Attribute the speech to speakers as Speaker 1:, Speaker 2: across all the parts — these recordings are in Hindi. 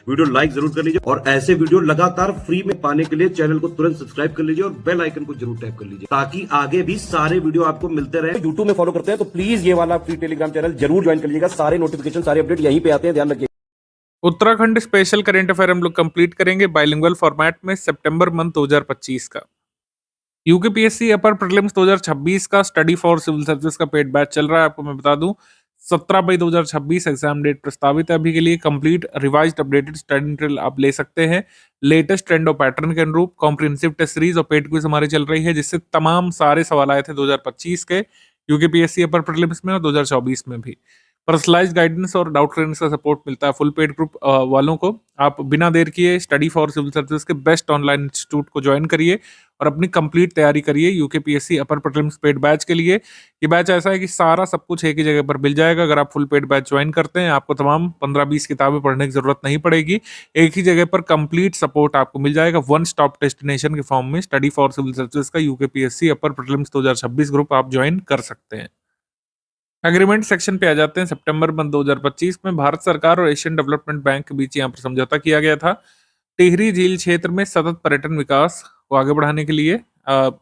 Speaker 1: वीडियो लाइक जरूर कर लीजिए और ऐसे वीडियो लगातार फ्री में पाने के लिए चैनल को तुरंत सब्सक्राइब कर लीजिए और बेल आइकन को जरूर टैप कर लीजिए ताकि आगे भी सारे वीडियो आपको मिलते रहे। यूट्यूब में फॉलो करते हैं तो प्लीज ये वाला फ्री टेलीग्राम चैनल जरूर ज्वाइन कर लीजिएगा। सारे नोटिफिकेशन सारे अपडेट यहीं पे आते हैं, ध्यान रखिए।
Speaker 2: उत्तराखंड स्पेशल करंट अफेयर हम लोग कंप्लीट करेंगे बाइलिंगुअल फॉर्मेट में सितंबर मंथ 2025 का। यूकेपीएससी अपर प्रीलिम्स 2026 का स्टडी फॉर सिविल सर्विस का पेड बैच चल रहा है। आपको मैं बता दूं 17/2/2026 एग्जाम डेट प्रस्तावित है अभी के लिए। Complete revised updated study material आप ले सकते हैं लेटेस्ट ट्रेंड और पैटर्न के अनुरूप। कॉम्प्रिहेंसिव टेस्ट सीरीज और पेड क्विज हमारी चल रही है जिससे तमाम सारे सवाल आए थे 2025 के यूकेपीएससी अपर प्रीलिम्स में और 2024 में भी। पर्सनलाइज्ड गाइडेंस और डाउट क्लियरेंस का सपोर्ट मिलता है फुल पेड ग्रुप वालों को। आप बिना देर किए स्टडी फॉर सिविल सर्विस के बेस्ट ऑनलाइन इंस्टीट्यूट को ज्वाइन करिए और अपनी कंप्लीट तैयारी करिए यूकेपीएससी अपर प्रीलिम्स पेड बैच के लिए। ये बैच ऐसा है कि सारा सब कुछ एक ही जगह पर मिल जाएगा। अगर आप फुल पेड बैच ज्वाइन करते हैं आपको तमाम 15-20 किताबें पढ़ने की जरूरत नहीं पड़ेगी। एक ही जगह पर कंप्लीट सपोर्ट आपको मिल जाएगा वन स्टॉप डेस्टिनेशन के फॉर्म में। स्टडी फॉर सिविल सर्विस का यूकेपीएससी अपर प्रीलिम्स 2026 ग्रुप आप ज्वाइन कर सकते हैं। एग्रीमेंट सेक्शन पे आ जाते हैं। सितंबर मंथ 2025 में भारत सरकार और एशियन डेवलपमेंट बैंक के बीच यहाँ पर समझौता किया गया था टिहरी झील क्षेत्र में सतत पर्यटन विकास को आगे बढ़ाने के लिए।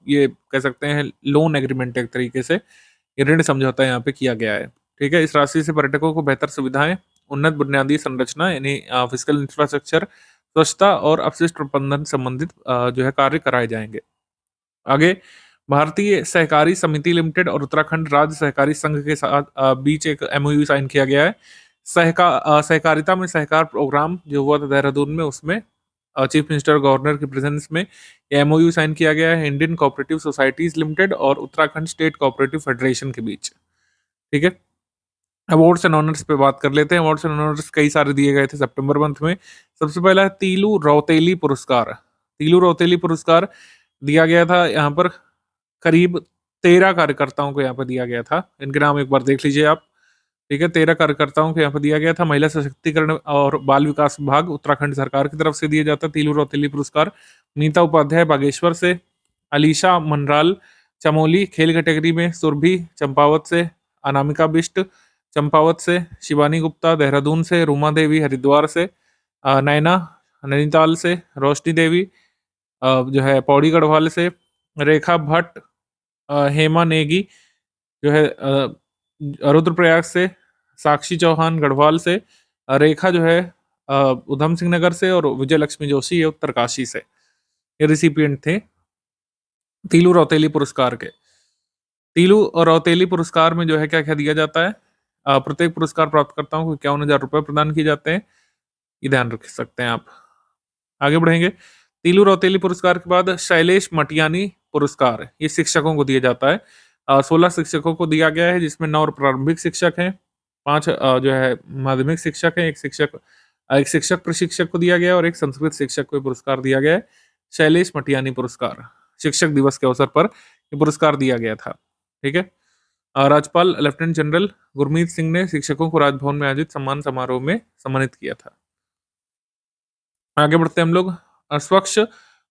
Speaker 2: ये कह सकते हैं लोन एग्रीमेंट एक तरीके से ये ऋण समझौता यहाँ पे किया गया है। ठीक है, इस राशि से पर्यटकों को बेहतर सुविधाएं, उन्नत बुनियादी संरचना यानी फिजिकल इंफ्रास्ट्रक्चर, स्वच्छता और अपशिष्ट प्रबंधन संबंधित जो है कार्य कराए जाएंगे। आगे भारतीय सहकारी समिति लिमिटेड और उत्तराखंड राज्य सहकारी संघ के साथ बीच एक एमओयू साइन किया गया है। सहकारिता में सहकार प्रोग्राम जो हुआ था देहरादून में उसमें चीफ मिनिस्टर गवर्नर की प्रेजेंस में एमओयू साइन किया गया है इंडियन कोऑपरेटिव सोसाइटीज लिमिटेड और उत्तराखंड स्टेट कोऑपरेटिव फेडरेशन के बीच। ठीक है, अवार्ड्स एंड ऑनर्स पे बात कर लेते हैं। अवार्ड्स एंड ऑनर्स कई सारे दिए गए थे सितंबर मंथ में। सबसे पहला है तीलू रौतेली पुरस्कार। तीलू रौतेली पुरस्कार दिया गया था यहाँ पर करीब 13 कार्यकर्ताओं को यहाँ पर दिया गया था। इनके नाम एक बार देख लीजिए आप। ठीक है, 13 कार्यकर्ताओं को यहाँ पर दिया गया था। महिला सशक्तिकरण और बाल विकास विभाग उत्तराखंड सरकार की तरफ से दिया जाता तीलू रौतेली पुरस्कार। नीता उपाध्याय बागेश्वर से, अलीशा मनराल चमोली खेल कैटेगरी में, सुरभि चंपावत से, अनामिका बिष्ट चंपावत से, शिवानी गुप्ता देहरादून से, रूमा देवी हरिद्वार से, नैना नैनीताल से, रोशनी देवी जो है पौड़ी गढ़वाल से, रेखा भट्ट हेमा नेगी जो है रुद्रप्रयाग से, साक्षी चौहान गढ़वाल से, रेखा जो है उधम सिंह नगर से और विजय लक्ष्मी जोशी ये उत्तरकाशी से ये रिसिपिएंट थे तीलू रौतेली पुरस्कार के। तीलू और रौतेली पुरस्कार में जो है क्या क्या दिया जाता है, प्रत्येक पुरस्कार प्राप्तकर्ताओं को 51,000 रुपए प्रदान किए जाते हैं। ये ध्यान रख सकते हैं आप। आगे बढ़ेंगे। तीलू रौतेली पुरस्कार के बाद शैलेश मटियानी पुरस्कार ये शिक्षकों को दिया जाता है। 16 शिक्षकों को दिया गया है जिसमें 9 प्रारंभिक शिक्षक हैं, 5 जो है माध्यमिक शिक्षक हैं, एक शिक्षक प्रशिक्षक को दिया गया और एक संस्कृत शिक्षक को पुरस्कार दिया गया है। शैलेश मटियानी पुरस्कार शिक्षक दिवस के अवसर पर ये पुरस्कार दिया गया था। ठीक है, राज्यपाल लेफ्टिनेंट जनरल गुरमीत सिंह ने शिक्षकों को राजभवन में आयोजित सम्मान समारोह में सम्मानित किया था। आगे बढ़ते हैं हम लोग। स्वच्छ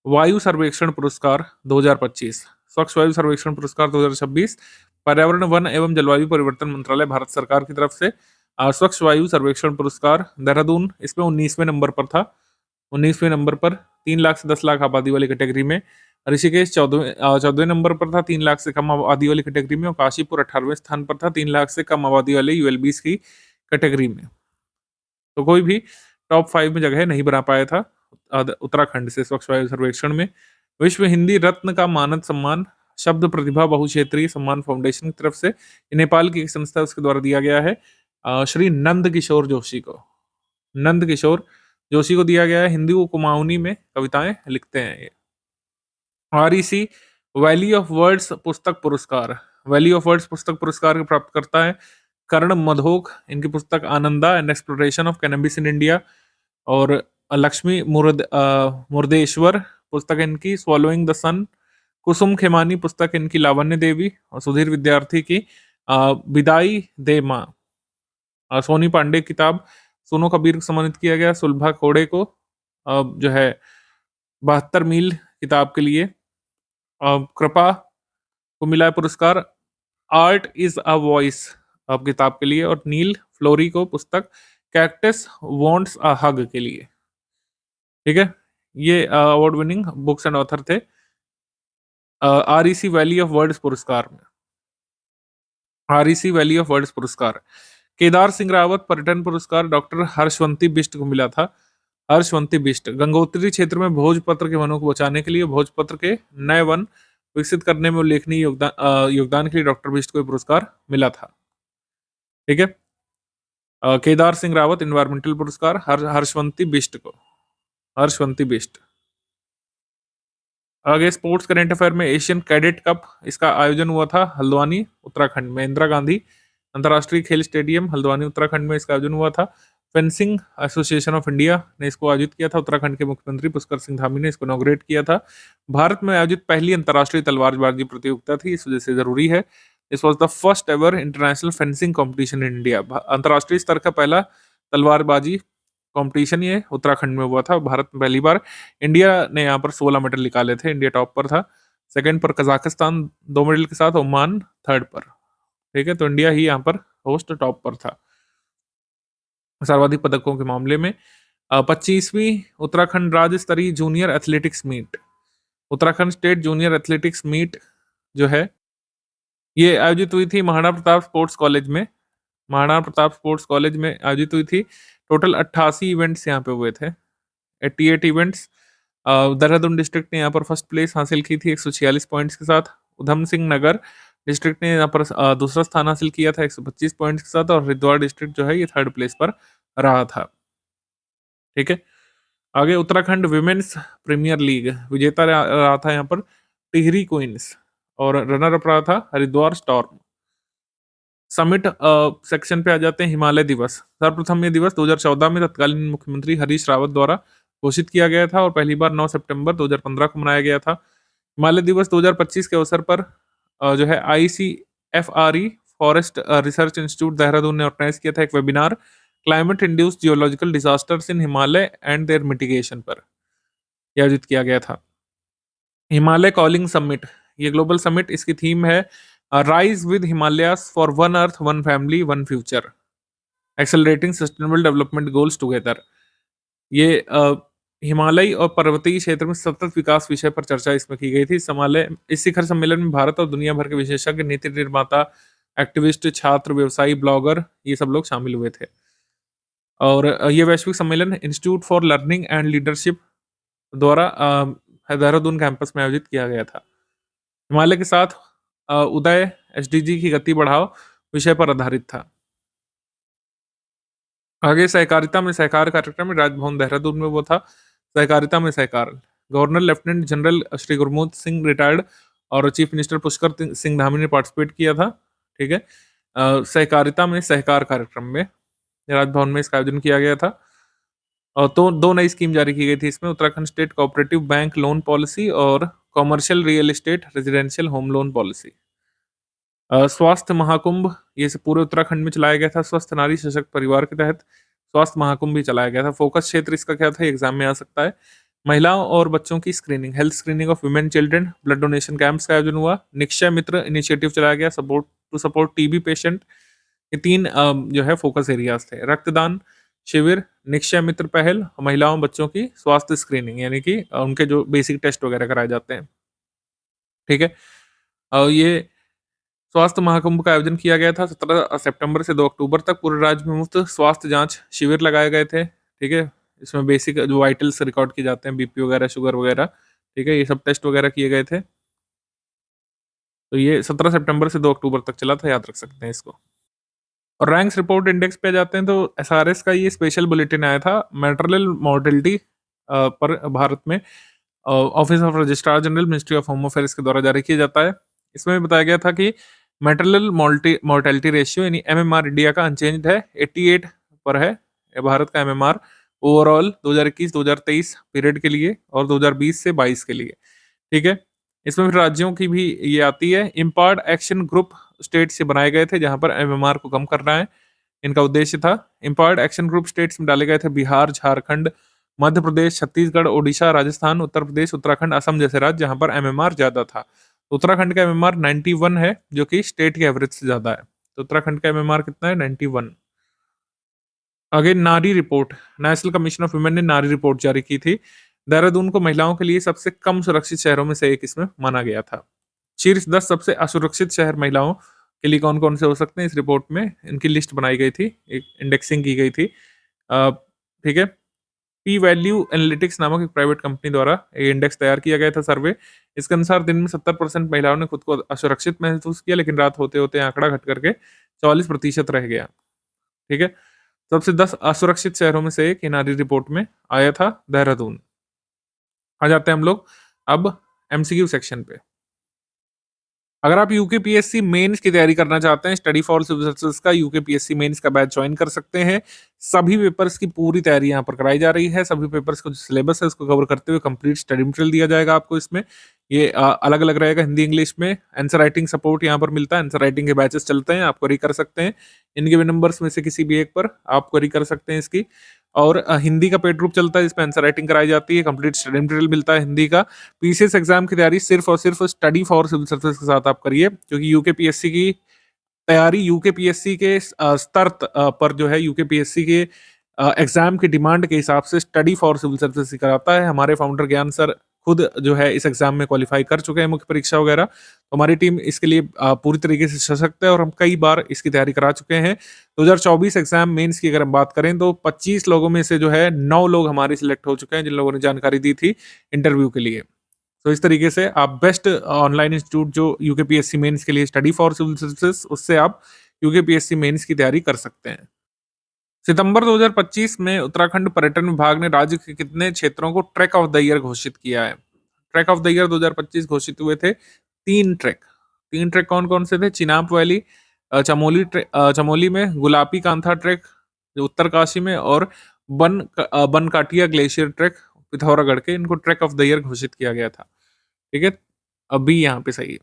Speaker 2: वायु सर्वेक्षण पुरस्कार 2025, स्वच्छ वायु सर्वेक्षण पुरस्कार 2026 पर्यावरण वन एवं जलवायु परिवर्तन मंत्रालय भारत सरकार की तरफ से स्वच्छ वायु सर्वेक्षण पुरस्कार देहरादून इसमें 19वें नंबर पर था। 19वें नंबर पर 3 लाख से 10 लाख आबादी वाली कैटेगरी में। ऋषिकेश 14वें नंबर पर था 3 लाख से कम आबादी वाली कैटेगरी में और काशीपुर 18वें स्थान पर था 3 लाख से कम आबादी वाले यूएलबीस की कैटेगरी में। तो कोई भी टॉप 5 में जगह नहीं बना पाया था उत्तराखंड से स्वच्छ वायु सर्वेक्षण में। विश्व हिंदी रत्न का मानद सम्मान शब्द प्रतिभा बहुक्षेत्रीय सम्मान फाउंडेशन की तरफ से नेपाल की एक संस्था उसके द्वारा दिया गया है श्री नंद किशोर जोशी को। नंद किशोर जोशी को दिया गया है। हिंदी व कुमाऊनी में कविताएं लिखते हैं ये। REC वैली ऑफ वर्ड्स पुस्तक पुरस्कार, वैली ऑफ वर्ड्स पुस्तक पुरस्कार के प्राप्त करता है कर्ण मधोक। इनकी पुस्तक Ananda and exploration of cannabis in India. और लक्ष्मी मुर्देश्वर पुस्तक इनकी स्वॉलोइंग द सन। कुसुम खेमानी पुस्तक इनकी लावण्य देवी और सुधीर विद्यार्थी की विदाई दे माँ। सोनी पांडे किताब सोनो कबीर को सम्मानित किया गया। सुलभा खोड़े को जो है 72 मील किताब के लिए। कृपा को मिला है पुरस्कार आर्ट इज अ वॉइस किताब के लिए। और नील फ्लोरी को पुस्तक कैक्टस वांट्स अ हग के लिए। ठीक है, ये award winning books and author थे आरईसी वैली ऑफ वर्ड्स पुरस्कार में। आरईसी वैली ऑफ वर्ड्स पुरस्कार, केदार सिंह रावत पर्यटन पुरस्कार डॉक्टर हर्षवंती बिष्ट को मिला था। हर्षवंती बिष्ट गंगोत्री क्षेत्र में भोजपत्र के वनों को बचाने के लिए भोजपत्र के नए वन विकसित करने में उल्लेखनीय योगदान के लिए डॉक्टर बिष्ट को ये पुरस्कार मिला था। ठीक है, केदार सिंह रावत इन्वायरमेंटल पुरस्कार, हर्षवंती बिष्ट को, हर्षवंती बिष्ट। आगे स्पोर्ट्स करंट अफेयर में एशियन कैडेट कप, इसका आयोजन हुआ था हल्द्वानी उत्तराखंड में, इंदिरा गांधी अंतर्राष्ट्रीय खेल स्टेडियम हल्द्वानी उत्तराखंड में इसका आयोजन हुआ था। फेंसिंग एसोसिएशन ऑफ इंडिया ने इसको आयोजित किया था। उत्तराखंड के मुख्यमंत्री पुष्कर सिंह धामी ने इसको इनॉग्रेट किया था। भारत में आयोजित पहली अंतर्राष्ट्रीय तलवारबाजी प्रतियोगिता थी, इस वजह से जरूरी है। This was the first ever international fencing competition in India. अंतर्राष्ट्रीय स्तर का पहला तलवारबाजी कंपटीशन ये उत्तराखंड में हुआ था भारत में पहली बार। इंडिया ने यहाँ पर 16 मेडल निकाले थे, इंडिया टॉप पर था। सेकंड पर कजाकिस्तान 2 मेडल के साथ, ओमान थर्ड पर। ठीक है, तो इंडिया ही यहाँ पर होस्ट टॉप पर था सर्वाधिक पदकों के मामले में। 25वीं उत्तराखंड राज्य स्तरीय junior athletics meet, Uttarakhand state junior athletics meet जो है ये आयोजित हुई थी महाराणा प्रताप स्पोर्ट्स कॉलेज में। महाराणा प्रताप स्पोर्ट्स कॉलेज में आयोजित हुई थी। टोटल 88 इवेंट्स यहाँ पे हुए थे, 88 इवेंट्स। देहरादून डिस्ट्रिक्ट ने यहाँ पर फर्स्ट प्लेस हासिल की थी 146 पॉइंट्स के साथ। उधम सिंह नगर डिस्ट्रिक्ट ने यहाँ पर दूसरा स्थान हासिल किया था 125 पॉइंट्स के साथ, और हरिद्वार डिस्ट्रिक्ट जो है ये थर्ड प्लेस पर रहा था। ठीक है, आगे उत्तराखंड विमेन्स प्रीमियर लीग विजेता रहा था यहाँ पर टिहरी क्वींस, और रनर अप रहा था हरिद्वार स्टॉर्म। समिट सेक्शन पे आ जाते हैं। हिमालय दिवस, सर्वप्रथम ये दिवस 2014 में तत्कालीन मुख्यमंत्री हरीश रावत द्वारा घोषित किया गया था और पहली बार 9 सितंबर 2015 को मनाया गया था। हिमालय दिवस 2025 के अवसर पर जो है ICFRE forest research institute Dehradun ने ऑर्गेनाइज किया था एक webinar, climate induced geological disasters in Himalaya and their mitigation पर आयोजित किया गया था। हिमालय कॉलिंग समिट, ये ग्लोबल समिट, इसकी थीम है rise with Himalayas for one earth one family one future, accelerating sustainable development goals together. ये हिमालय और पर्वतीय क्षेत्र में सतत विकास विषय पर चर्चा इसमें की गई थी। इस शिखर सम्मेलन में भारत और दुनिया भर के विशेषज्ञ, नीति निर्माता, एक्टिविस्ट, छात्र, व्यवसायी, ब्लॉगर, ये सब लोग शामिल हुए थे। और ये वैश्विक सम्मेलन institute for learning and leadership द्वारा देहरादून कैंपस में आयोजित किया गया था। हिमालय के साथ उदय SDG की गति बढ़ाओ विषय पर आधारित था। आगे सहकारिता में सहकार कार्यक्रम में राजभवन देहरादून में वो था। सहकारिता में सहकार, governor lieutenant general Shri Gurmeet Singh retired और चीफ मिनिस्टर पुष्कर सिंह धामी ने पार्टिसिपेट किया था। ठीक है, सहकारिता में सहकार कार्यक्रम में राजभवन में इसका आयोजन किया गया था। और तो 2 नई स्कीम जारी की गई थी इसमें, Uttarakhand state cooperative bank loan policy और commercial real estate residential home loan policy. स्वास्थ्य महाकुंभ, ये से पूरे उत्तराखंड में चलाया गया था। स्वस्थ नारी सशक्त परिवार के तहत स्वास्थ्य महाकुंभ भी चलाया गया था। फोकस क्षेत्र इसका क्या था, एग्जाम में आ सकता है। महिलाओं और बच्चों की screening, health screening of women children, blood donation camps का आयोजन हुआ। निक्षय मित्र इनिशिएटिव चलाया गया, सपोर्ट TB पेशेंट। ये 3 जो है फोकस एरियाज थे। रक्तदान शिविर, निक्षय मित्र पहल, महिलाओं बच्चों की स्वास्थ्य स्क्रीनिंग, यानी कि उनके जो बेसिक टेस्ट वगैरह कराए जाते हैं। ठीक है, ये स्वास्थ्य महाकुंभ का आयोजन किया गया था 17 सितंबर से 2 अक्टूबर तक। पूरे राज्य में मुफ्त स्वास्थ्य जांच शिविर लगाए गए थे। ठीक है, इसमें बेसिक जो वाइटल्स रिकॉर्ड किए जाते हैं, BP वगैरह, शुगर वगैरह, ठीक है, ये सब टेस्ट वगैरह किए गए थे। तो ये 17 सितंबर से 2 अक्टूबर तक चला था, याद रख सकते हैं इसको। और रैंक्स रिपोर्ट इंडेक्स पे जाते हैं तो SRS का ये स्पेशल बुलेटिन आया था मैटरनल मॉर्टेलिटी पर भारत में। Office of registrar general ministry of home affairs के द्वारा जारी किया जाता है। इसमें बताया गया था कि मैटरनल मॉर्टेलिटी रेशियो यानी MMR इंडिया का अनचेंज्ड है, 88 पर है भारत का MMR ओवरऑल 2021-2023 पीरियड के लिए और 2020 से 22 के लिए। ठीक है, इसमें फिर राज्यों की भी ये आती है। इम्पार्ड एक्शन ग्रुप स्टेट से बनाए गए थे जहां पर MMR को कम करना है, इनका उद्देश्य था। इम्पायर्ड एक्शन ग्रुप स्टेट्स में डाले गए थे बिहार, झारखंड, मध्य प्रदेश, छत्तीसगढ़, ओडिशा, राजस्थान, उत्तर प्रदेश, उत्तराखंड, असम जैसे राज्य जहां पर MMR ज्यादा था। उत्तराखंड का MMR 91 है जो कि स्टेट के एवरेज से ज्यादा है। तो उत्तराखंड का MMR कितना है, 91। आगे नारी report, national commission of women ने नारी रिपोर्ट जारी की थी। देहरादून को महिलाओं के लिए सबसे कम सुरक्षित शहरों में से एक इसमें माना गया था। शीर्ष 10 सबसे असुरक्षित शहर महिलाओं के लिए कौन-कौन से हो सकते हैं, इस रिपोर्ट में इनकी लिस्ट बनाई गई थी, एक इंडेक्सिंग की गई थी। ठीक है? पी वैल्यू एनालिटिक्स नामक एक प्राइवेट कंपनी द्वारा ये इंडेक्स तैयार किया गया था, सर्वे। इसके अनुसार दिन में 70% महिलाओं ने खुद को असुरक्षित महसूस किया, लेकिन रात होते-होते आंकड़ा घट करके 44% रह गया। ठीक है? सबसे 10 असुरक्षित शहरों में से एक ये नारी रिपोर्ट में आया था देहरादून। आ जाते हैं हम लोग अब एमसीक्यू सेक्शन पे। अगर आप यूकेपीएससी मेंस की तैयारी करना चाहते हैं, स्टडी फॉर सिविल सर्विसेज का यूकेपीएससी मेंस का बैच ज्वाइन कर सकते हैं। सभी पेपर्स की पूरी तैयारी यहाँ पर कराई जा रही है। सभी पेपर्स का जो सिलेबस है उसको कवर करते हुए कंप्लीट स्टडी मटेरियल दिया जाएगा आपको इसमें। ये अलग अलग रहेगा हिंदी इंग्लिश में। आंसर राइटिंग सपोर्ट यहाँ पर मिलता है। आंसर राइटिंग के बैचेस चलते हैं, आप क्वेरी कर सकते हैं। इनके भी नंबर्स में से किसी भी एक पर आप क्वेरी कर सकते हैं इसकी। और हिंदी का पेड ग्रुप चलता है जिसमें आंसर राइटिंग कराई जाती है, कंप्लीट स्टडी मटेरियल मिलता है हिंदी का। पीसीएस एग्जाम की तैयारी सिर्फ और सिर्फ स्टडी फॉर सिविल सर्विसेज के साथ आप करिए, क्योंकि यूकेपीएससी की तैयारी यूकेपीएससी के स्तर पर जो है यूकेपीएससी के एग्जाम की डिमांड के हिसाब से स्टडी फॉर सिविल सर्विसेज ही कराता है। हमारे फाउंडर ज्ञान सर खुद जो है इस एग्जाम में क्वालिफाई कर चुके हैं, मुख्य परीक्षा वगैरह। तो हमारी टीम इसके लिए पूरी तरीके से सशक्त है और हम कई बार इसकी तैयारी करा चुके हैं। 2024 एग्जाम मेंस की अगर हम बात करें तो 25 लोगों में से जो है 9 लोग हमारे सिलेक्ट हो चुके हैं, जिन लोगों ने जानकारी दी थी इंटरव्यू के लिए। तो इस तरीके से आप बेस्ट ऑनलाइन इंस्टीट्यूट जो यूकेपीएससी मेंस के लिए स्टडी फॉर सिविल सर्विसेज, उससे आप यूकेपीएससी मेंस की तैयारी कर सकते हैं। सितंबर 2025 में उत्तराखंड पर्यटन विभाग ने राज्य के कितने क्षेत्रों को ट्रैक ऑफ द ईयर घोषित किया है? ट्रैक ऑफ द ईयर 2025 घोषित हुए थे 3 ट्रैक। 3 ट्रैक कौन-कौन से थे? चिनाब वैली, चमोली में, गुलाबी कांथा ट्रैक जो उत्तरकाशी में, और बनकाटिया ग्लेशियर ट्रैक पिथौरागढ़ के। इनको ट्रैक ऑफ द ईयर घोषित किया गया था। ठीक है? अभी यहाँ पे सही है।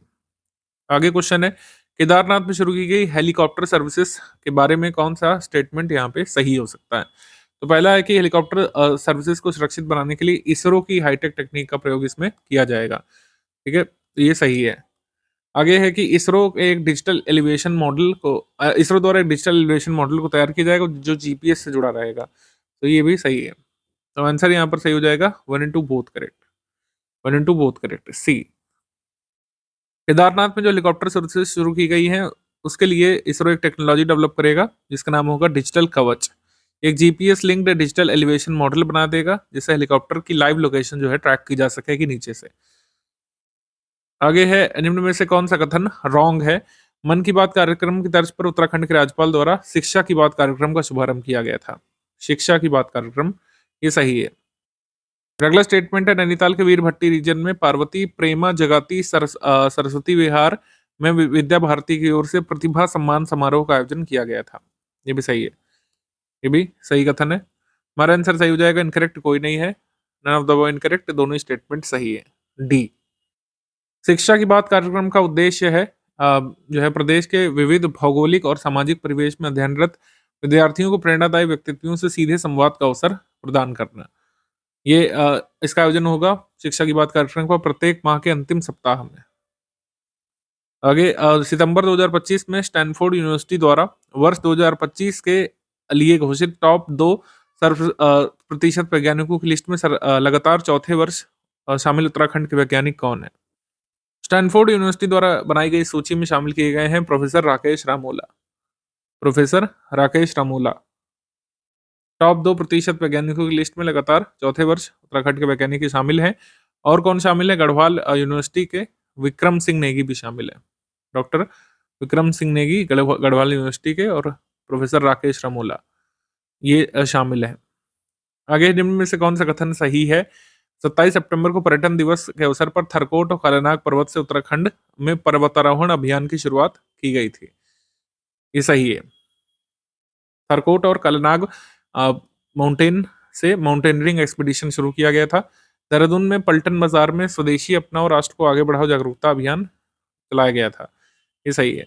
Speaker 2: आगे क्वेश्चन है, केदारनाथ में शुरू की गई हेलीकॉप्टर सर्विसेज के बारे में कौन सा स्टेटमेंट यहाँ पे सही हो सकता है? तो पहला है कि हेलीकॉप्टर सर्विसेज को सुरक्षित बनाने के लिए इसरो की हाईटेक तकनीक का प्रयोग इसमें किया जाएगा। ठीक है, तो ये सही है। आगे है कि इसरो द्वारा एक डिजिटल एलिवेशन मॉडल को तैयार किया जाएगा जो जीपीएस से जुड़ा रहेगा। तो ये भी सही है। तो आंसर यहाँ पर सही हो जाएगा 1 and 2 both correct. 1 and 2 both correct, C. Kedarnath में जो हेलीकॉप्टर सर्विसेज शुरू की गई हैं, उसके लिए इसरो एक टेक्नोलॉजी डेवलप करेगा जिसका नाम होगा डिजिटल कवच। एक GPS linked digital elevation model बना देगा जिससे हेलीकॉप्टर की लाइव लोकेशन जो है ट्रैक की जा सकेगी नीचे से। आगे है, निम्न में से कौन सा कथन रॉन्ग है? मन की बात कार्यक्रम की तर्ज पर उत्तराखंड के राज्यपाल द्वारा शिक्षा की बात कार्यक्रम का शुभारंभ किया गया था। शिक्षा की बात कार्यक्रम, ये सही है। अगला स्टेटमेंट है, नैनीताल के वीरभट्टी रीजन में पार्वती प्रेमा जगाती सरस्वती विहार में विद्या भारती की ओर से प्रतिभा सम्मान समारोह का आयोजन किया गया था। ये भी सही है। ये भी सही कथन है। हमारा आंसर सही हो जाएगा, इनकरेक्ट कोई नहीं है। None of the above incorrect, दोनों स्टेटमेंट सही है। डी। शिक्षा की बात कार्यक्रम का उद्देश्य है जो है प्रदेश के विविध भौगोलिक और सामाजिक परिवेश में अध्ययनरत विद्यार्थियों को प्रेरणादायी व्यक्तित्वों से सीधे संवाद का अवसर प्रदान करना। ये इसका आयोजन होगा शिक्षा की बात कार्यक्रम का प्रत्येक माह के अंतिम सप्ताह में। आगे सितंबर 2025 में स्टैनफोर्ड यूनिवर्सिटी द्वारा वर्ष 2025 के लिए घोषित टॉप 2 प्रतिशत वैज्ञानिकों की लिस्ट में लगातार चौथे वर्ष शामिल उत्तराखंड के वैज्ञानिक कौन है? स्टैनफोर्ड यूनिवर्सिटी द्वारा बनाई गई सूची में शामिल किए गए हैं professor Rakesh Ramola. Professor Rakesh Ramola top 2% वैज्ञानिकों की लिस्ट में लगातार चौथे वर्ष उत्तराखंड के वैज्ञानिक शामिल हैं। और कौन शामिल है? गढ़वाल यूनिवर्सिटी के विक्रम सिंह नेगी भी शामिल है। डॉक्टर विक्रम सिंह नेगी गढ़वाल यूनिवर्सिटी के, और प्रोफेसर राकेश रामोला ये शामिल है। आगे निम्न में से कौन सा कथन सही है? 27 सितंबर को पर्यटन दिवस के अवसर पर थरकोट और कालानाग पर्वत से उत्तराखंड में पर्वतारोहण अभियान की शुरुआत की गई थी। ये सही है। थरकोट और कालानाग माउंटेन से माउंटेनियरिंग एक्सपीडिशन शुरू किया गया था। देहरादून में पलटन बाजार में स्वदेशी अपनाओ राष्ट्र को आगे बढ़ाओ जागरूकता अभियान चलाया गया था। ये सही है।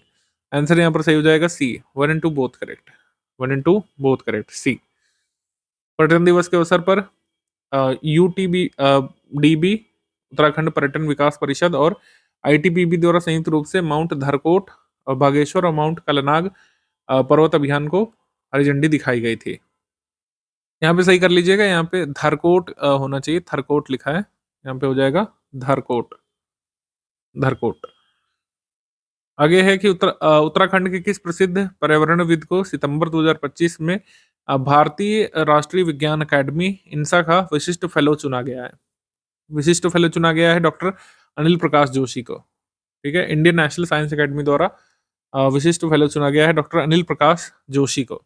Speaker 2: आंसर यहाँ पर सही हो जाएगा C. 1 and 2 both correct. 1 and 2 both correct, C. पर्यटन दिवस के अवसर पर यूटीबी डीबी उत्तराखंड पर्यटन विकास परिषद और आईटीबीबी द्वारा संयुक्त रूप से माउंट धरकोट और बागेश्वर और माउंट कालानाग पर्वत अभियान को हरी झंडी दिखाई गई थी। यहाँ पे सही कर लीजिएगा, यहाँ पे धरकोट होना चाहिए, थरकोट लिखा है, यहाँ पे हो जाएगा धरकोट, धरकोट। आगे है कि उत्तराखंड के किस प्रसिद्ध पर्यावरणविद को सितंबर 2025 में भारतीय राष्ट्रीय विज्ञान अकादमी इनसा का विशिष्ट फेलो चुना गया है। विशिष्ट फेलो चुना गया है डॉक्टर अनिल प्रकाश जोशी को। ठीक है, इंडियन नेशनल साइंस अकेडमी द्वारा विशिष्ट फेलो चुना गया है डॉक्टर अनिल प्रकाश जोशी को।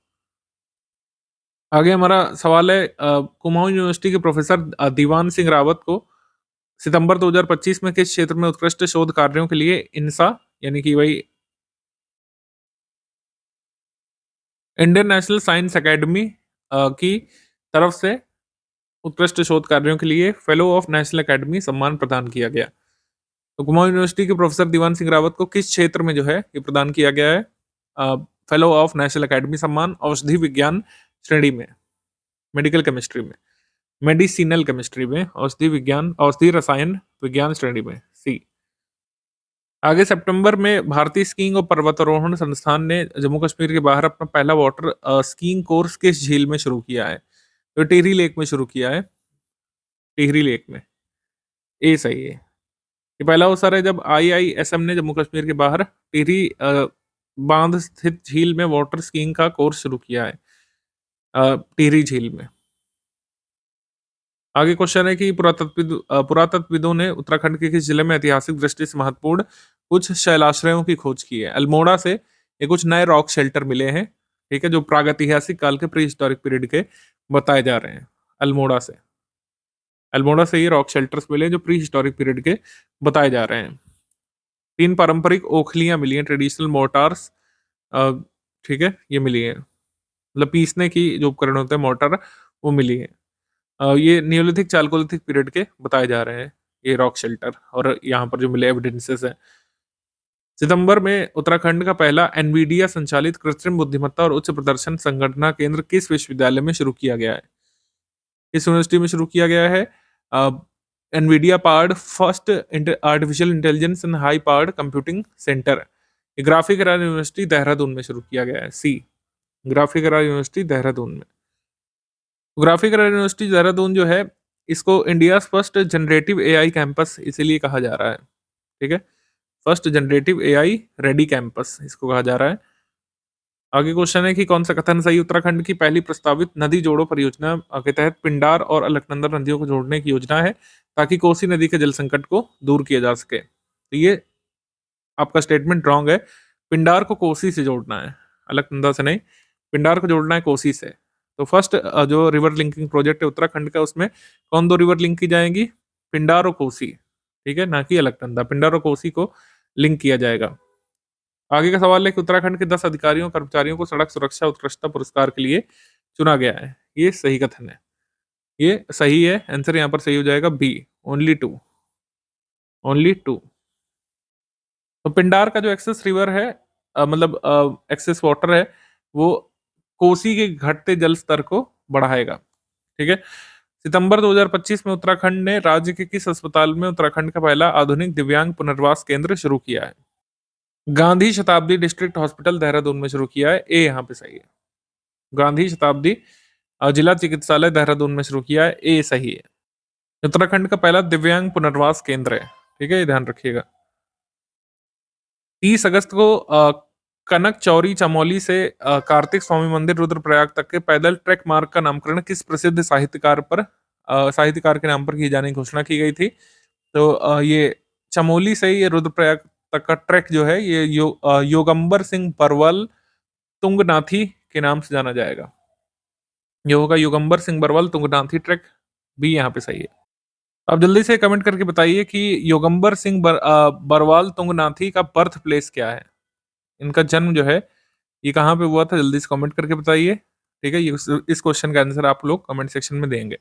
Speaker 2: आगे हमारा सवाल है, कुमाऊं यूनिवर्सिटी के प्रोफेसर दीवान सिंह रावत को सितंबर 2025 में किस क्षेत्र में उत्कृष्ट शोध कार्यों के लिए इनसा यानी कि भाई इंडियन नेशनल साइंस अकेडमी की तरफ से उत्कृष्ट शोध कार्यों के लिए फेलो ऑफ नेशनल अकेडमी सम्मान प्रदान किया गया। तो कुमाऊं यूनिवर्सिटी के प्रोफेसर दीवान सिंह रावत को किस क्षेत्र में जो है ये प्रदान किया गया है फेलो ऑफ नेशनल अकेडमी सम्मान? औषधि विज्ञान श्रेणी में, मेडिकल केमिस्ट्री में, मेडिसिनल केमिस्ट्री में, औषधि विज्ञान, औषधि रसायन विज्ञान श्रेणी में, सी। आगे सितंबर में भारतीय स्कीइंग और पर्वतारोहण संस्थान ने जम्मू कश्मीर के बाहर अपना पहला वाटर स्कीइंग कोर्स किस झील में शुरू किया है? तो टिहरी लेक में शुरू किया है, टिहरी लेक में, ए सही है। ये पहला अवसर है जब IISM ने जम्मू कश्मीर के बाहर टिहरी बांध स्थित झील में वाटर स्कीइंग का कोर्स शुरू किया है, टिहरी झील में। आगे क्वेश्चन है कि पुरातत्वविदों ने उत्तराखंड के किस जिले में ऐतिहासिक दृष्टि से महत्वपूर्ण कुछ शैलाश्रयों की खोज की है? अल्मोड़ा से ये कुछ नए रॉक शेल्टर मिले हैं, ठीक है, जो प्रागैतिहासिक काल के प्री हिस्टोरिक पीरियड के बताए जा रहे हैं। अल्मोड़ा से, अल्मोड़ा से ये रॉक शेल्टर्स मिले जो प्री हिस्टोरिक पीरियड के बताए जा रहे हैं। 3 पारंपरिक ओखलियां मिली हैं, ट्रेडिशनल मोर्टार्स, ठीक है, ये मिली है, मतलब पीसने की जो उपकरण होते हैं मोर्टार, वो मिली है। ये नियोलिथिक चालकोलिथिक पीरियड के बताए जा रहे हैं ये रॉक शेल्टर, और यहाँ पर जो मिले एविडेंसेस हैं। सितंबर में उत्तराखंड का पहला एनवीडिया संचालित कृत्रिम बुद्धिमत्ता और उच्च प्रदर्शन संगणना केंद्र किस विश्वविद्यालय में शुरू किया गया है? किस यूनिवर्सिटी में शुरू किया गया है? Nvidia powered first artificial intelligence and high powered computing centre, graphic Raj university Dehradun में शुरू किया गया है, सी। ग्राफिक राज यूनिवर्सिटी देहरादून में। ग्राफिक यूनिवर्सिटी देहरादून जो है, इसको India first generative AI campus इसीलिए कहा जा रहा है, ठीक है, first generative AI ready campus इसको कहा जा रहा है। आगे क्वेश्चन है कि कौन सा कथन सही? उत्तराखंड की पहली प्रस्तावित नदी जोड़ो परियोजना के तहत पिंडार और अलकनंदा नदियों को जोड़ने की योजना है ताकि कोसी नदी के जल संकट को दूर किया जा सके। तो ये आपका स्टेटमेंट रॉन्ग है, पिंडार को कोसी से जोड़ना है, अलकनंदा से नहीं, पिंडार को जोड़ना है कोसी से। तो फर्स्ट जो रिवर लिंकिंग प्रोजेक्ट है उत्तराखंड का, उसमें कौन 2 रिवर लिंक की जाएंगी? पिंडार और कोसी, ठीक है, ना कि अलकनंदा, पिंडार और कोसी को लिंक किया जाएगा। आगे का सवाल है कि उत्तराखंड के 10 अधिकारियों कर्मचारियों को सड़क सुरक्षा उत्कृष्टता पुरस्कार के लिए चुना गया है, ये सही कथन है, ये सही है, आंसर यहाँ पर सही हो जाएगा बी, ओनली 2, ओनली 2। तो पिंडार का जो एक्सेस रिवर है, मतलब एक्सेस वाटर है, वो कोसी के घटते जल स्तर को बढ़ाएगा, ठीक है। सितंबर 2025 में उत्तराखंड ने राज्य के किस अस्पताल में उत्तराखंड का पहला आधुनिक दिव्यांग पुनर्वास केंद्र शुरू किया है? गांधी शताब्दी डिस्ट्रिक्ट हॉस्पिटल देहरादून में शुरू किया है, ए यहाँ पे सही है। गांधी शताब्दी जिला चिकित्सालय देहरादून में शुरू किया है, ए सही है। उत्तराखंड का पहला दिव्यांग पुनर्वास केंद्र है, ठीक है, ये ध्यान रखिएगा। 30 अगस्त को कनक चौरी चमोली से कार्तिक स्वामी मंदिर रुद्रप्रयाग तक के पैदल ट्रैक मार्ग का नामकरण किस प्रसिद्ध साहित्यकार के नाम पर किए जाने की घोषणा की गई थी? तो ये चमोली से ये रुद्रप्रयाग तक का ट्रैक जो है, ये योगंबर सिंह बरवाल तुंगनाथी के नाम से जाना जाएगा। ये होगा योगंबर सिंह बरवाल तुंगनाथी ट्रैक, भी यहाँ पे सही है। आप जल्दी से कमेंट करके बताइए कि योगंबर सिंह बरवाल तुंगनाथी का बर्थ प्लेस क्या है, इनका जन्म जो है ये कहाँ पे हुआ था, जल्दी से कमेंट करके बताइए, ठीक है। ये इस क्वेश्चन का आंसर आप लोग कमेंट सेक्शन में देंगे।